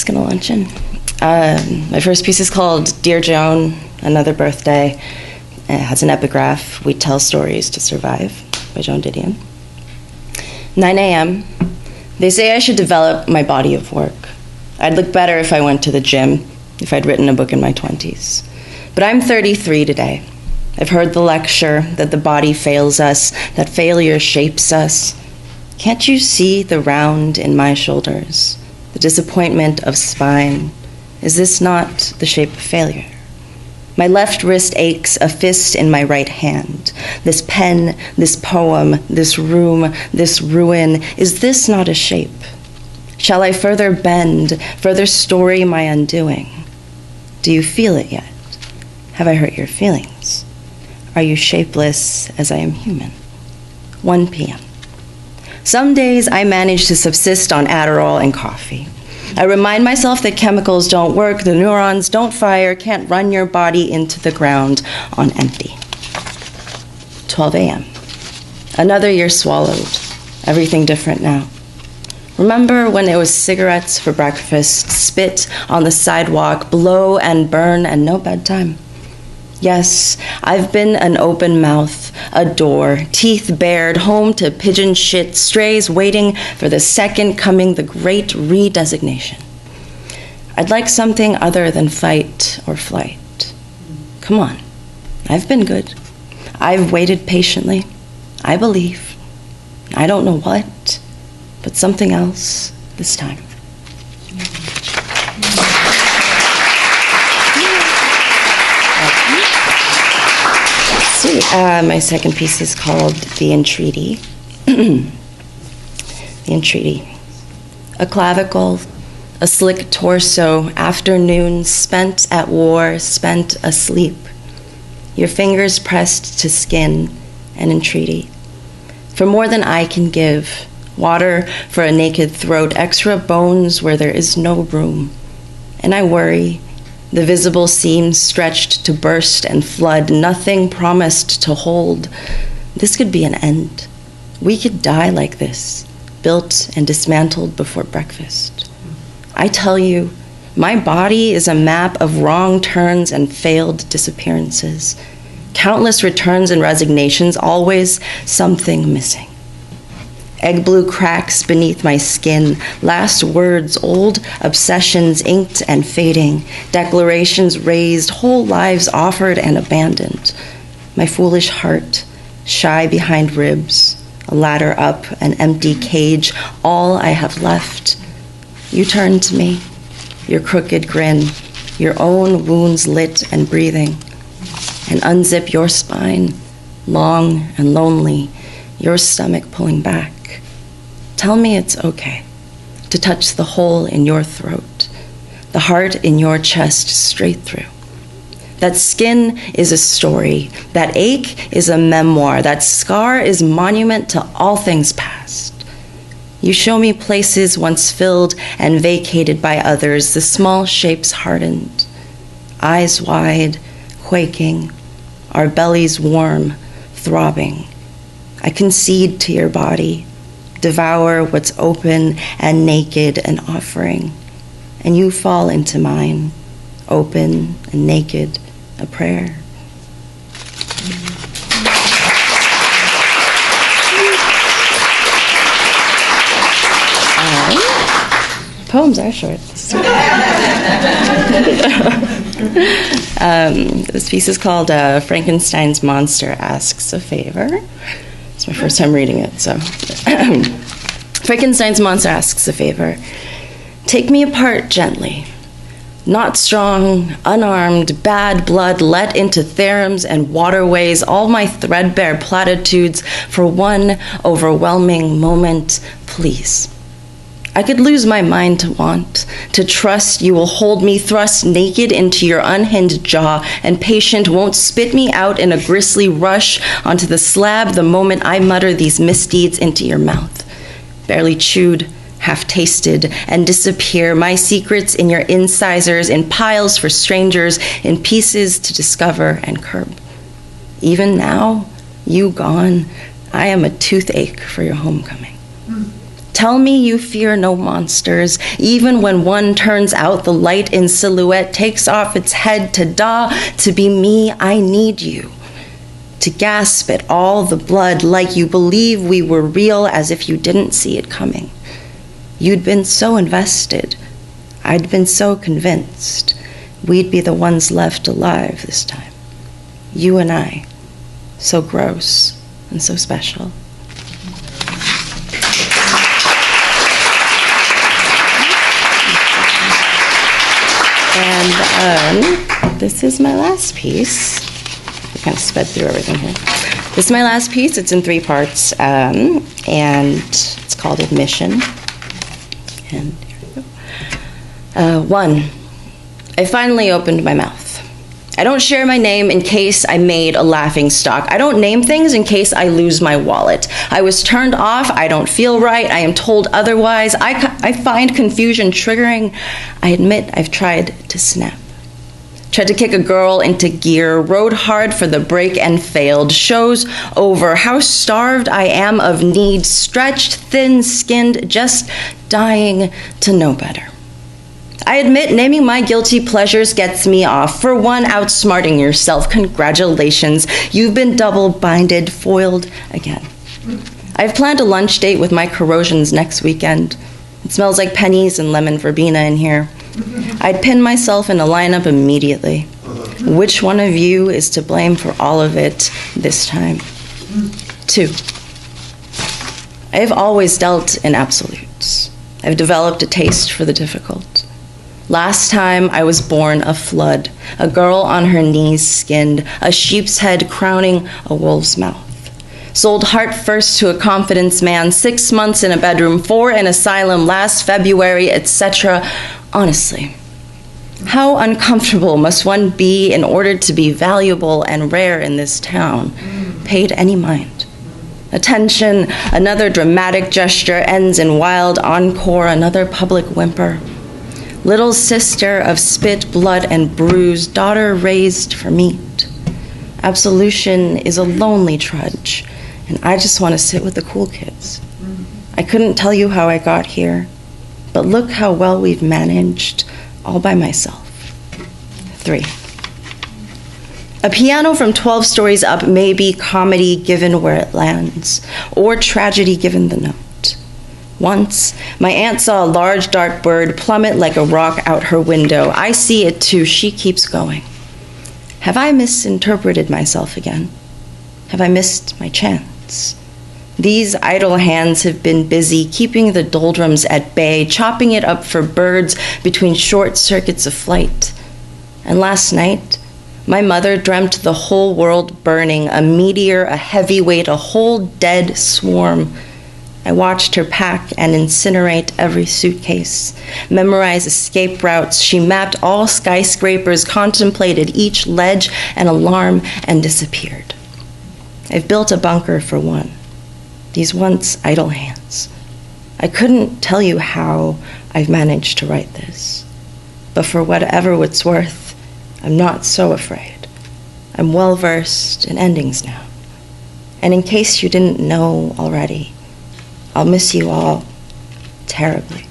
gonna luncheon. My first piece is called Dear Joan, Another Birthday. It has an epigraph, We Tell Stories to Survive, by Joan Didion. 9 a.m. They say I should develop my body of work. I'd look better if I went to the gym, if I'd written a book in my 20s. But I'm 33 today. I've heard the lecture that the body fails us, that failure shapes us. Can't you see the round in my shoulders, the disappointment of spine? Is this not the shape of failure? My left wrist aches, a fist in my right hand. This pen, this poem, this room, this ruin, is this not a shape? Shall I further bend, further story my undoing? Do you feel it yet? Have I hurt your feelings? Are you shapeless as I am human? 1 p.m. Some days I manage to subsist on Adderall and coffee. I remind myself that chemicals don't work, the neurons don't fire, can't run your body into the ground on empty. 12 a.m. Another year swallowed, everything different now. Remember when it was cigarettes for breakfast, spit on the sidewalk, blow and burn, and no bedtime? Yes, I've been an open mouth, a door, teeth bared, home to pigeon shit, strays waiting for the second coming, the great redesignation. I'd like something other than fight or flight. Come on, I've been good. I've waited patiently. I believe. I don't know what, but something else this time. My second piece is called The Entreaty. The Entreaty. A clavicle, a slick torso, afternoons spent at war, spent asleep. Your fingers pressed to skin, an entreaty. For more than I can give, water for a naked throat, extra bones where there is no room. And I worry, the visible seams stretched to burst and flood, nothing promised to hold. This could be an end. We could die like this, built and dismantled before breakfast. I tell you, my body is a map of wrong turns and failed disappearances. Countless returns and resignations, always something missing. Egg blue cracks beneath my skin, last words, old obsessions inked and fading, declarations raised, whole lives offered and abandoned. My foolish heart, shy behind ribs, a ladder up, an empty cage, all I have left. You turn to me, your crooked grin, your own wounds lit and breathing, and unzip your spine, long and lonely, your stomach pulling back. Tell me it's okay to touch the hole in your throat, the heart in your chest straight through. That skin is a story, that ache is a memoir, that scar is monument to all things past. You show me places once filled and vacated by others, the small shapes hardened, eyes wide, quaking, our bellies warm, throbbing. I concede to your body, devour what's open and naked, an offering, and you fall into mine, open and naked, a prayer. Poems are short. This piece is called Frankenstein's Monster Asks a Favor. It's my first time reading it, so. Frankenstein's monster asks a favor. Take me apart gently. Not strong, unarmed, bad blood let into therems and waterways, all my threadbare platitudes for one overwhelming moment, please. I could lose my mind to want, to trust you will hold me thrust naked into your unhinged jaw, and patient won't spit me out in a grisly rush onto the slab the moment I mutter these misdeeds into your mouth. Barely chewed, half tasted, and disappear, my secrets in your incisors, in piles for strangers, in pieces to discover and curb. Even now, you gone, I am a toothache for your homecoming. Tell me you fear no monsters, even when one turns out the light in silhouette, takes off its head to to be me, I need you. To gasp at all the blood like you believe we were real as if you didn't see it coming. You'd been so invested. I'd been so convinced we'd be the ones left alive this time. You and I, so gross and so special. And this is my last piece. I kind of sped through everything here. This is my last piece. It's in 3 parts, and it's called Admission. And here we go. 1, I finally opened my mouth. I don't share my name in case I made a laughing stock. I don't name things in case I lose my wallet. I was turned off. I don't feel right. I am told otherwise. I find confusion triggering. I admit I've tried to snap. Tried to kick a girl into gear, rode hard for the break and failed. Show's over. How starved I am of need, stretched, thin-skinned, just dying to know better. I admit naming my guilty pleasures gets me off. For one, outsmarting yourself. Congratulations. You've been double-binded, foiled again. I've planned a lunch date with my corrosions next weekend. It smells like pennies and lemon verbena in here. I'd pin myself in a lineup immediately. Which one of you is to blame for all of it this time? 2, I have always dealt in absolutes. I've developed a taste for the difficult. Last time I was born a flood, a girl on her knees skinned, a sheep's head crowning a wolf's mouth. Sold heart first to a confidence man, 6 months in a bedroom, 4 in asylum last February, etc. Honestly, how uncomfortable must one be in order to be valuable and rare in this town? Paid any mind. Attention, another dramatic gesture ends in wild encore, another public whimper. Little sister of spit, blood, and bruise, daughter raised for meat. Absolution is a lonely trudge, and I just want to sit with the cool kids. I couldn't tell you how I got here, but look how well we've managed all by myself. 3, a piano from 12 stories up may be comedy given where it lands, or tragedy given the note. Once, my aunt saw a large dark bird plummet like a rock out her window. I see it too. She keeps going. Have I misinterpreted myself again? Have I missed my chance? These idle hands have been busy keeping the doldrums at bay, chopping it up for birds between short circuits of flight. And last night, my mother dreamt the whole world burning, a meteor, a heavyweight, a whole dead swarm. I watched her pack and incinerate every suitcase, memorize escape routes. She mapped all skyscrapers, contemplated each ledge and alarm, and disappeared. I've built a bunker for one, these once idle hands. I couldn't tell you how I've managed to write this, but for whatever it's worth, I'm not so afraid. I'm well-versed in endings now. And in case you didn't know already, I'll miss you all terribly.